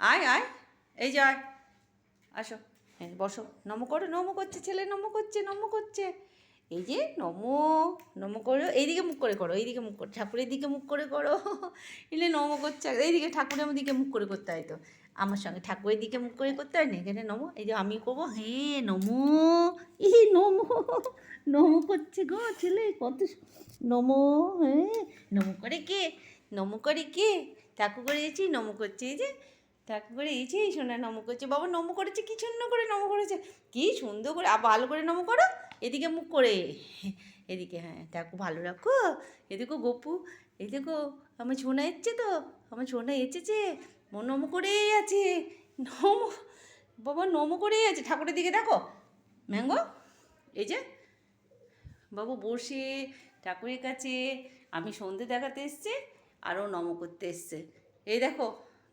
আয় আয়, এই যে আয়, আসো, হ্যাঁ বসো, নমো করো, নমো করছে ছেলে, নমো করছে, নমো করছে, এই যে নমো, নমো করো, এইদিকে মুখ করে করো, এইদিকে মুখ করো, ঠাকুরের দিকে মুখ করে করো, এলে নমো করছে, এইদিকে ঠাকুরের দিকে মুখ করে করতে হয় তো, আমার সঙ্গে ঠাকুরের দিকে মুখ করে করতে হয় না, এখানে নমো, এই যে আমি করবো, হ্যাঁ নমো, এই নমো, নমো করছে গো ছেলে, কত নমো, হ্যাঁ নমো করে কে, নমো করে কে, ঠাকুর করে এসেছি, নমো করছে, এই যে ঠাকুর করে এসেছি, এই শোনা নমো করছে, বাবা নমো করেছে, কি সুন্দর করে নমো করেছে, কি সুন্দর করে, ভালো করে নমো করো, এদিকে মুখ করে, এদিকে, হ্যাঁ ঠাকুর ভালো রাখো, এদিকে গপু, এই দেখো আমার সোনা এসছে তো, আমার সোনা এসেছে, নমো করেই আছে, নমো, বাবা নমো করেই আছে, ঠাকুরের দিকে দেখো, ম্যাঙ্গো, এই যে বাবু বসে ঠাকুরের কাছে, আমি সন্ধে দেখাতে এসছি, আরও নমো করতে এসছে, এই দেখো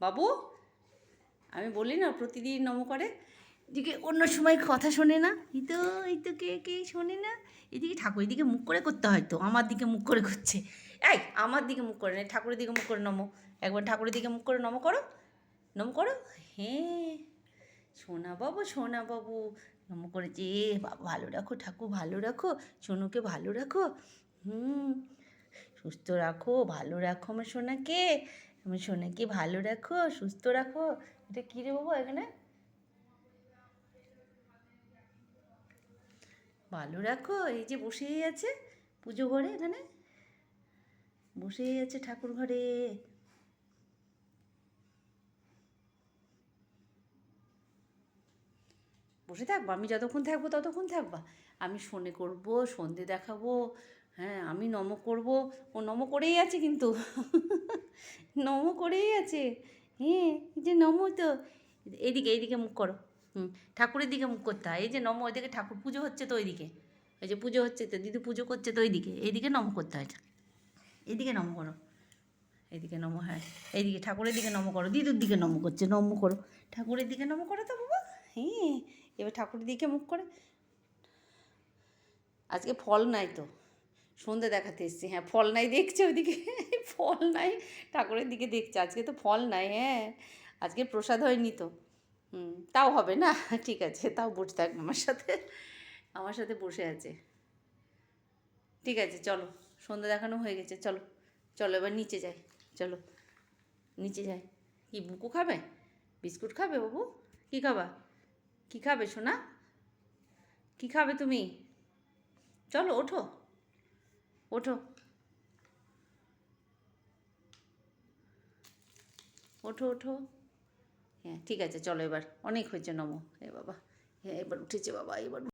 বাবু, আমি বলি না প্রতিদিন নমো করে, এদিকে অন্য সময় কথা শোনে না, এই তো কে কে শোনে না, এদিকে ঠাকুর এদিকে মুখ করে করতে হয় তো, আমার দিকে মুখ করে করছে, এই আমার দিকে মুখ করে না, ঠাকুরের দিকে মুখ করে নমো, একবার ঠাকুরের দিকে মুখ করে নমো করো, নমো করো, হ্যাঁ সোনা বাবু নমো করেছে, বাবা ভালো রাখো ঠাকুর, ভালো রাখো সোনুকে, ভালো রাখো, হুম সুস্থ রাখো, ভালো রাখো আমার সোনাকে ভালো রাখো, সুস্থ রাখো, এটা কী রে বাবু এখানে, ভালো রাখো, এই যে বসেই আছে পুজো ঘরে, এখানে বসেই আছে ঠাকুর ঘরে, বসে থাকবো, আমি যতক্ষণ থাকবো ততক্ষণ থাকবা, আমি শোনে করবো, সন্ধে দেখাবো, হ্যাঁ আমি নমো করবো, ও নমো করেই আছে কিন্তু, নমো করেই আছে, হ্যাঁ এই যে নমো তো, এইদিকে মুখ করো, ঠাকুরের দিকে মুখ করতে হয়, এই যে নমো, ওইদিকে ঠাকুর পুজো হচ্ছে তো ওইদিকে, ওই যে পুজো হচ্ছে তো, দিদি পুজো করছে তো এইদিকে নমো করতে হয়, এইদিকে নমো করো, এইদিকে নমো, হ্যাঁ এইদিকে ঠাকুরের দিকে নমো করো, দিদুর দিকে নমো করছে, নমো করো, ঠাকুরের দিকে নমো করো তো বাবা, হ্যাঁ এবার ঠাকুরের দিকে মুখ করে, আজকে ফল নাই তো, সন্ধে দেখাতে এসছি, হ্যাঁ ফল নাই দেখছে ওইদিকে, ফল নাই, ঠাকুরের দিকে দেখছে, আজকে তো ফল নাই, হ্যাঁ আজকে প্রসাদ হয়নি তো, তাও হবে না, ঠিক আছে তাও বসে থাকবে আমার সাথে বসে আছে, ঠিক আছে চলো, সন্ধ্যা দেখানো হয়ে গেছে, চলো চলো এবার নিচে যাই, চলো নিচে যাই, কি বুকু খাবে, বিস্কুট খাবে বাবু, কী খাবা, কী খাবে সোনা, কী খাবে তুমি, চলো ওঠো, ওঠো, ওঠো ওঠো, হ্যাঁ ঠিক আছে চলো, এবার অনেক হয়েছে নমো, বাবা, হ্যাঁ এবার উঠেছে বাবা, এবার